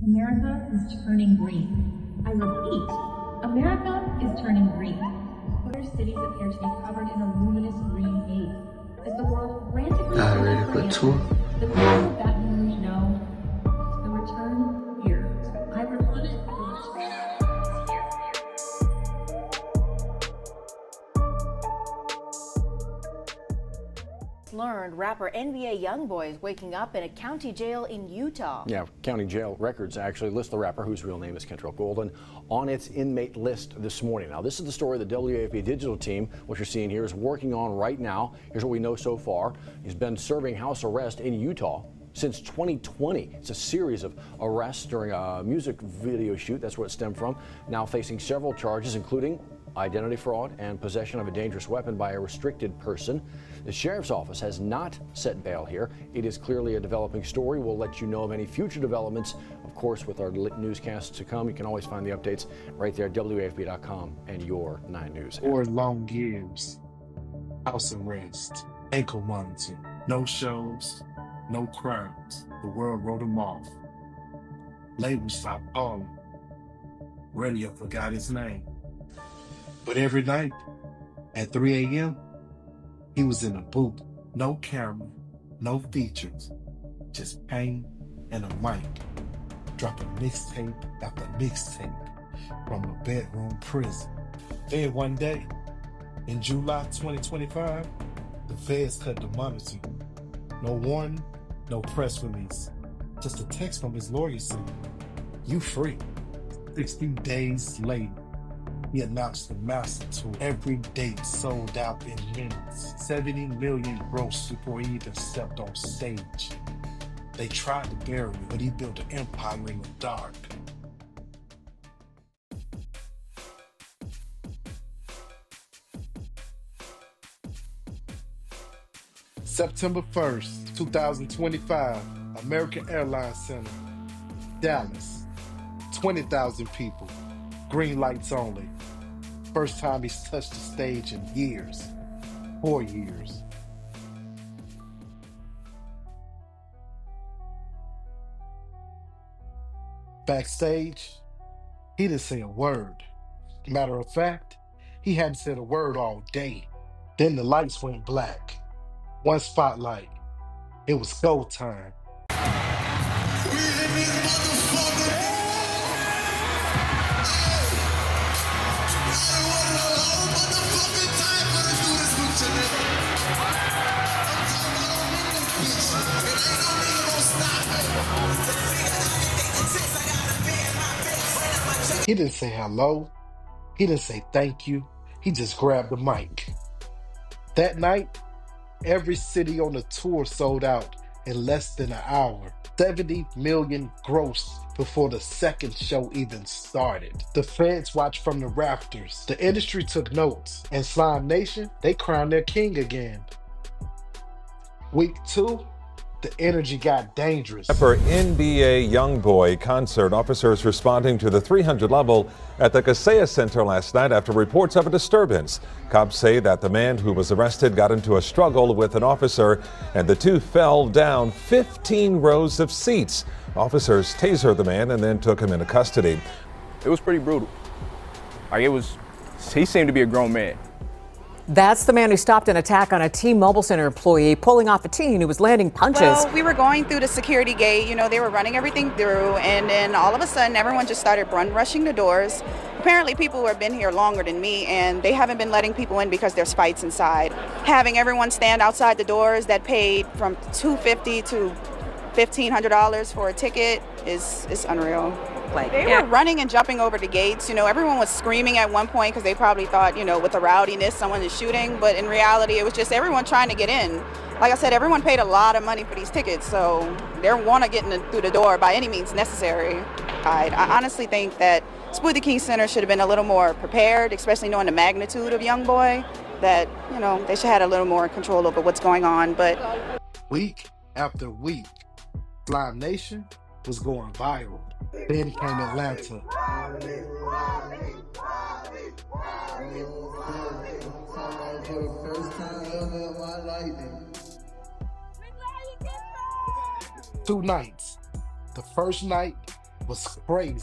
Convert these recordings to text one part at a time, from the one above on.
America is turning green. I repeat, America is turning green. Other cities appear to be covered in a luminous green haze. As the world frantically ready for a tour? The people of Baton Rouge know the return here. I repeat, the return is here. Learned rapper NBA YoungBoy is waking up in a county jail in Utah. Yeah, county jail records actually list the rapper, whose real name is Kentrell Golden, on its inmate list this morning. Now, this is the story the WAFB digital team, what you're seeing here, is working on right now. Here's what we know so far. He's been serving house arrest in Utah since 2020. It's a series of arrests during a music video shoot. That's where it stemmed from. Now facing several charges, including identity fraud and possession of a dangerous weapon by a restricted person. The sheriff's office has not set bail here. It is clearly a developing story. We'll let you know of any future developments. Of course, with our newscasts to come, you can always find the updates right there at WAFB.com and your 9 News app. 4 long years, house arrest, ankle monitoring, no shows, no crowds. The world wrote him off. Labels stopped calling. Radio forgot his name. But every night at 3 a.m., he was in a booth. No camera, no features, just pain and a mic, dropping mixtape after mixtape from a bedroom prison. Then one day, in July 2025, the feds cut the monitoring. No warning, no press release. Just a text from his lawyer saying, "You free." 60 days later, he announced the MASA Tour. Every date sold out in minutes. 70 million gross before he even stepped on stage. They tried to bury him, but he built an empire in the dark. September 1st, 2025, American Airlines Center, Dallas. 20,000 people, green lights only. First time he's touched the stage in years, 4 years. Backstage, he didn't say a word. Matter of fact, he hadn't said a word all day. Then the lights went black. One spotlight. It was go time. He didn't say hello. He didn't say thank you. He just grabbed the mic. That night, every city on the tour sold out in less than an hour. 70 million gross before the second show even started. The feds watched from the rafters. The industry took notes. And Slime Nation, they crowned their king again. Week 2, the energy got dangerous. For NBA YoungBoy concert, officers responding to the 300 level at the Casella Center last night after reports of a disturbance. Cops say that the man who was arrested got into a struggle with an officer and the two fell down 15 rows of seats. Officers tasered the man and then took him into custody. It was pretty brutal. He seemed to be a grown man. That's the man who stopped an attack on a T-Mobile Center employee, pulling off a teen who was landing punches. Well, we were going through the security gate, they were running everything through, and then all of a sudden everyone just started rushing the doors. Apparently people who have been here longer than me, and they haven't been letting people in because there's fights inside. Having everyone stand outside the doors that paid from $250 to $1,500 for a ticket is unreal. They were running and jumping over the gates. Everyone was screaming at one point because they probably thought, with the rowdiness, someone is shooting. But in reality, it was just everyone trying to get in. Like I said, everyone paid a lot of money for these tickets, so they want to get through the door by any means necessary. I honestly think that Smoothie King Center should have been a little more prepared, especially knowing the magnitude of YoungBoy, that, they should have had a little more control over what's going on. But week after week, Slime Nation was going viral. Then came Atlanta. Two nights. The first night, was crazy.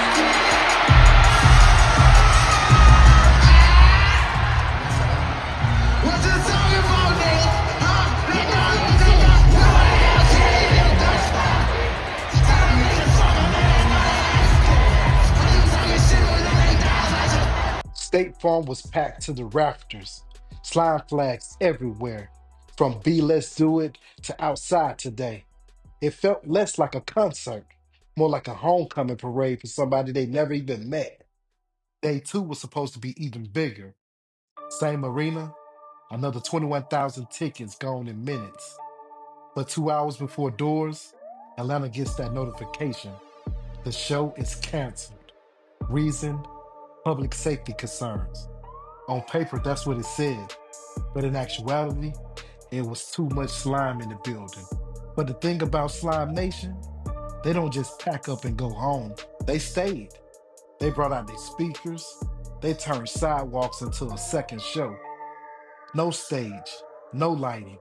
State Farm was packed to the rafters, slime flags everywhere, from Be Let's Do It to Outside Today. It felt less like a concert, more like a homecoming parade for somebody they never even met. Day two was supposed to be even bigger. Same arena, another 21,000 tickets gone in minutes. But 2 hours before doors, Atlanta gets that notification. The show is canceled. Reason, public safety concerns. On paper, that's what it said. But in actuality, it was too much slime in the building. But the thing about Slime Nation, they don't just pack up and go home. They stayed. They brought out their speakers. They turned sidewalks into a second show. No stage, no lighting.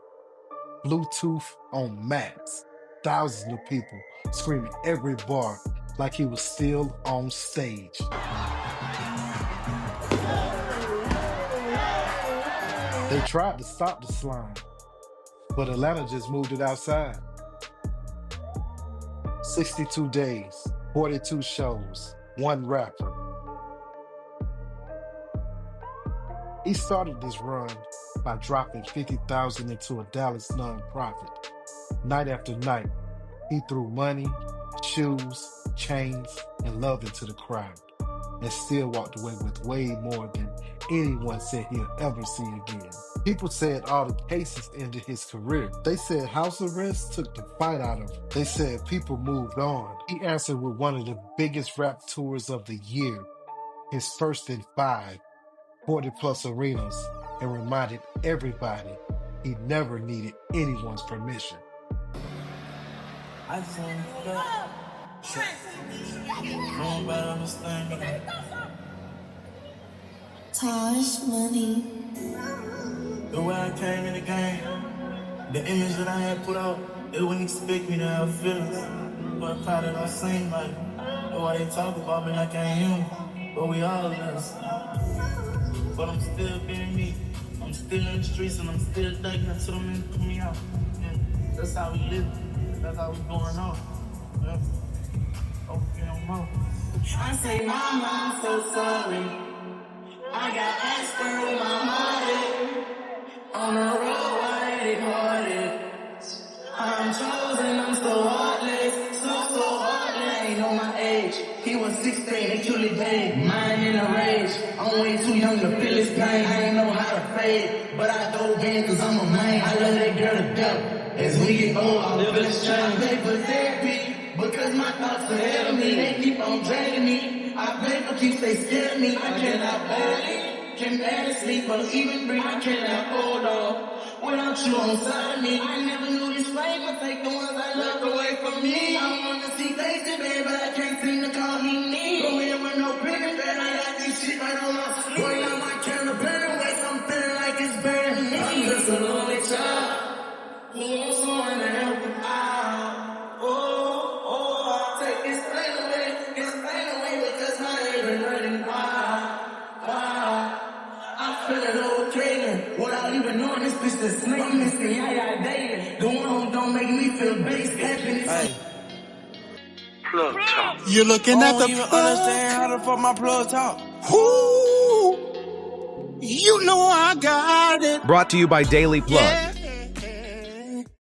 Bluetooth on max. Thousands of people screaming every bar like he was still on stage. They tried to stop the slime, but Atlanta just moved it outside. 62 days, 42 shows, one rapper. He started this run by dropping $50,000 into a Dallas nonprofit. Night after night, he threw money, shoes, chains, and love into the crowd, and still walked away with way more than anyone said he'll ever see again. People said all the cases ended his career. They said house arrest took the fight out of him. They said people moved on. He answered with one of the biggest rap tours of the year, his first in 5, 40-plus arenas, and reminded everybody he never needed anyone's permission. I think nobody understand me. Tosh money. The way I came in the game, the image that I had put out, they wouldn't expect me to have feelings. But probably don't seem like it. That's why they talk about me like I ain't human. But we all is. But I'm still being me. I'm still in the streets and I'm still thugging until them niggas put me out. Yeah. That's how we live. That's how we going on. Yeah. Okay, I'm on. I say, Mama, I'm so sorry. I got Asper with my heart. On the road, I hate it hearted. I'm chosen, I'm so heartless. So heartless, ain't know my age. He was 16, they truly paid. Mine in a rage. I'm way too young to feel his pain. I ain't know how to fade. But I dove in cause I'm a man. I love that girl to death. As we get old, I'll live in this trying to pay for therapy. Because my thoughts ahead of me, they keep on dragging me. I beg for keeps they scare me. I cannot barely, can barely sleep or even breathe. I cannot hold on without you on side of me. I never knew this flame would take the ones I loved away from me. I wanna see face to bed, but I can't seem to call me me. Go in with no pen, but I got this shit right on my sleeve. Boy, now my camera burning waste, I'm feeling like it's burning me. I'm just a lonely child who wants someone to help him out. Oh, take this pain away because I ain't been hurting. I feel it okay now, without even knowing this bitch the snake. I'm missing y'all dating. Going home don't make me feel base. Happiness. Plug talk. You're looking at the even plug. understand how the fuck my plug talk. Ooh, you know I got it. Brought to you by Daily Plug. Yeah.